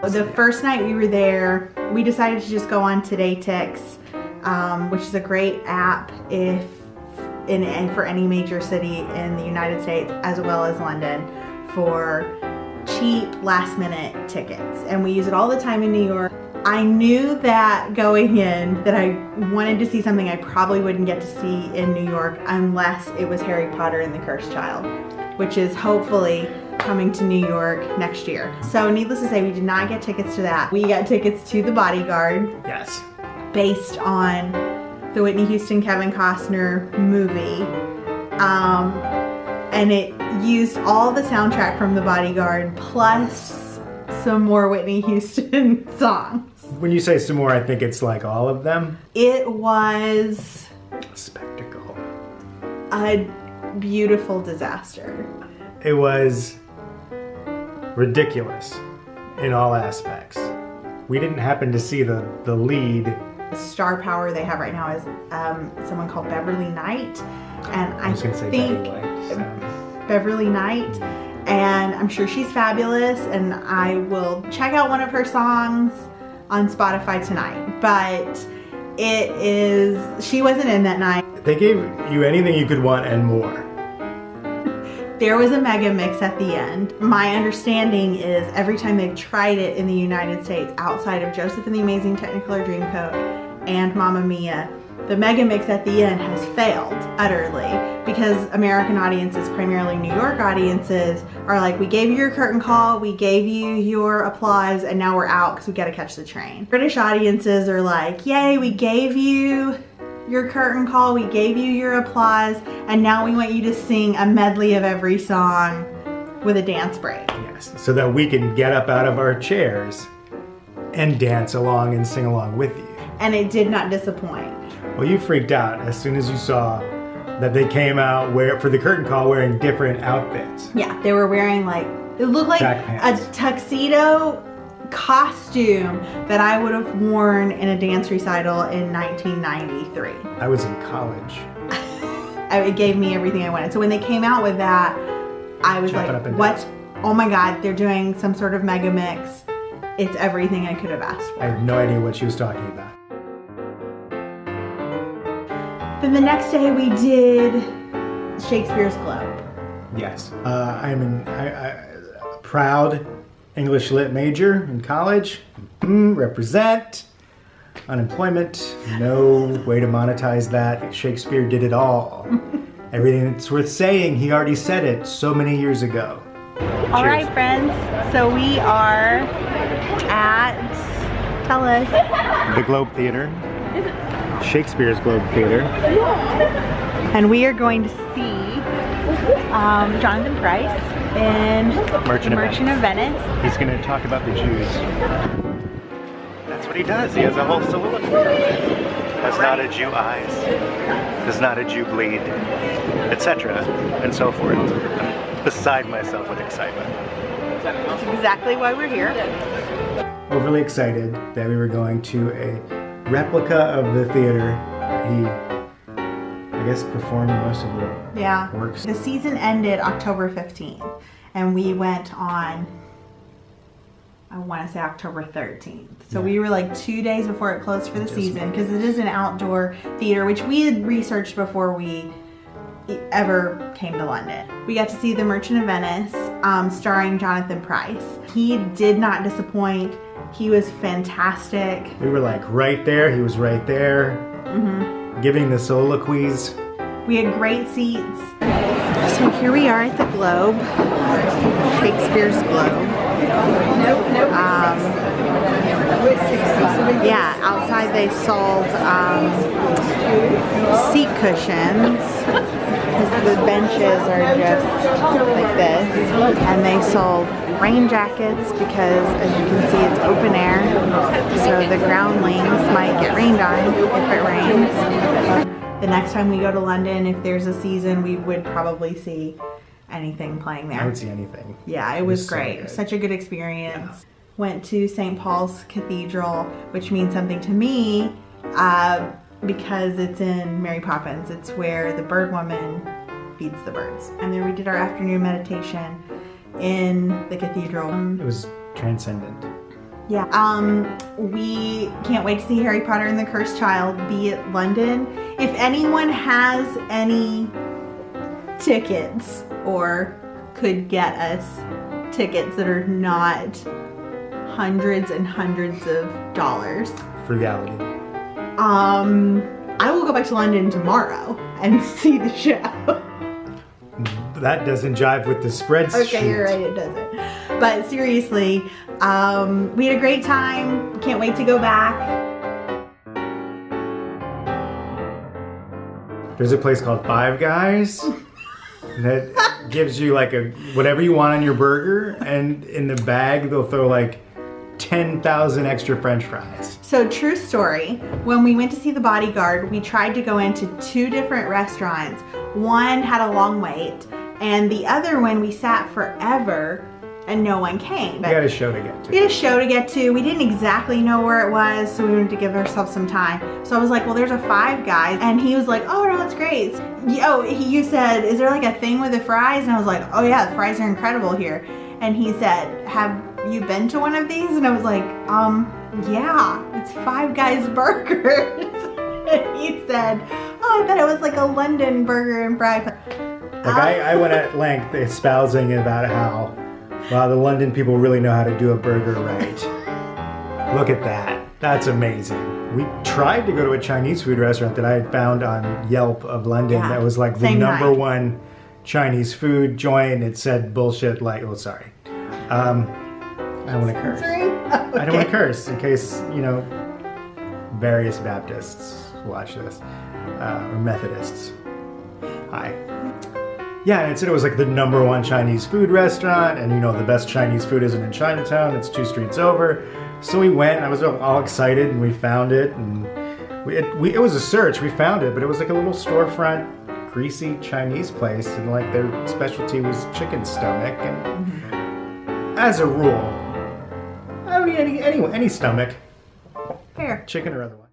The first night we were there, we decided to just go on TodayTix, which is a great app for any major city in the United States as well as London for cheap last-minute tickets. And we use it all the time in New York. I knew that going in that I wanted to see something I probably wouldn't get to see in New York unless it was Harry Potter and the Cursed Child, which is hopefully coming to New York next year. So needless to say, we did not get tickets to that. We got tickets to The Bodyguard. Yes. Based on the Whitney Houston, Kevin Costner movie. And it used all the soundtrack from The Bodyguard plus some more Whitney Houston songs. When you say some more, I think it's like all of them. It was a spectacle. A beautiful disaster. It was ridiculous in all aspects. We didn't happen to see the lead. The star power they have right now is someone called Beverly Knight, and I was gonna say think Beverly Knight, and I'm sure she's fabulous, and I will check out one of her songs on Spotify tonight. But she wasn't in that night. They gave you anything you could want and more. There was a mega mix at the end. My understanding is every time they've tried it in the United States outside of Joseph and the Amazing Technicolor Dreamcoat and Mamma Mia, the mega mix at the end has failed utterly because American audiences, primarily New York audiences, are like, we gave you your curtain call, we gave you your applause, and now we're out because we gotta catch the train. British audiences are like, yay, we gave you your curtain call, we gave you your applause, and now we want you to sing a medley of every song with a dance break. Yes, so that we can get up out of our chairs and dance along and sing along with you. And it did not disappoint. Well, you freaked out as soon as you saw that they came out for the curtain call wearing different outfits. Yeah, they were wearing like, it looked like a tuxedo costume that I would have worn in a dance recital in 1993. I was in college. It gave me everything I wanted. So when they came out with that, I was like, what? Oh my God, they're doing some sort of mega mix. It's everything I could have asked for. I have no idea what she was talking about. Then the next day we did Shakespeare's Globe. Yes. I'm a proud English Lit major in college. Represent. Unemployment. No way to monetize that. Shakespeare did it all. Everything that's worth saying, he already said it so many years ago. All right, friends. So we are at, tell us. The Globe Theater. Shakespeare's Globe Theater. And we are going to see Jonathan Pryce in Merchant of Venice. He's going to talk about the Jews. That's what he does. He has a whole soliloquy. Does not a Jew eyes? Does not a Jew bleed? Etc. and so forth. I'm beside myself with excitement. That's exactly why we're here. Overly excited that we were going to a replica of the theater. He, I guess, performed most of the works. The season ended October 15th, and we went on, I want to say October 13th. So we were like 2 days before it closed for the season, because it is an outdoor theater, which we had researched before we ever came to London. We got to see The Merchant of Venice, starring Jonathan Pryce. He did not disappoint. He was fantastic. We were like right there. He was right there, giving the soliloquies. We had great seats. So here we are at the Globe, Shakespeare's Globe. Yeah, outside they sold seat cushions, because the benches are just like this, and they sold rain jackets because, as you can see, it's open air, so the groundlings might get rained on if it rains. The next time we go to London, if there's a season, we would probably see anything playing there. I would see anything. Yeah, it was great. So such a good experience. Yeah. Went to St. Paul's Cathedral, which means something to me because it's in Mary Poppins. It's where the bird woman feeds the birds. And then we did our afternoon meditation in the cathedral. It was transcendent. Yeah. We can't wait to see Harry Potter and the Cursed Child be at London. If anyone has any tickets or could get us tickets that are not hundreds and hundreds of dollars. Frugality. I will go back to London tomorrow and see the show. That doesn't jive with the spreadsheet. Okay, you're right, it doesn't. But seriously, we had a great time. Can't wait to go back. There's a place called Five Guys that gives you like whatever you want on your burger, and in the bag they'll throw like 10,000 extra French fries. So true story, when we went to see The Bodyguard, we tried to go into 2 different restaurants. One had a long wait, and the other one we sat forever and no one came. But we had a show to get to. We had a show to get to. We didn't exactly know where it was, so we wanted to give ourselves some time. So I was like, well, there's a Five Guys. And he was like, oh, no, it's great. You said, is there like a thing with the fries? And I was like, oh yeah, the fries are incredible here. And he said, have you been to one of these? And I was like, yeah, it's Five Guys burgers. And he said, oh, I thought it was like a London burger and fry. Like I went at length espousing about how, wow, the London people really know how to do a burger right. Look at that. That's amazing. We tried to go to a Chinese food restaurant that I had found on Yelp of London that was like the number one Chinese food joint. It said bullshit like, oh, sorry. I don't want to curse. Okay. I don't want to curse in case, you know, various Baptists watch this, or Methodists. Hi. Yeah, and it said it was like the number one Chinese food restaurant, and you know, the best Chinese food isn't in Chinatown, it's 2 streets over. So we went, and I was all excited, and we found it, and it was a search, we found it, but it was like a little storefront, greasy Chinese place, and like their specialty was chicken stomach, and as a rule, I mean, any stomach, Fair. chicken or otherwise.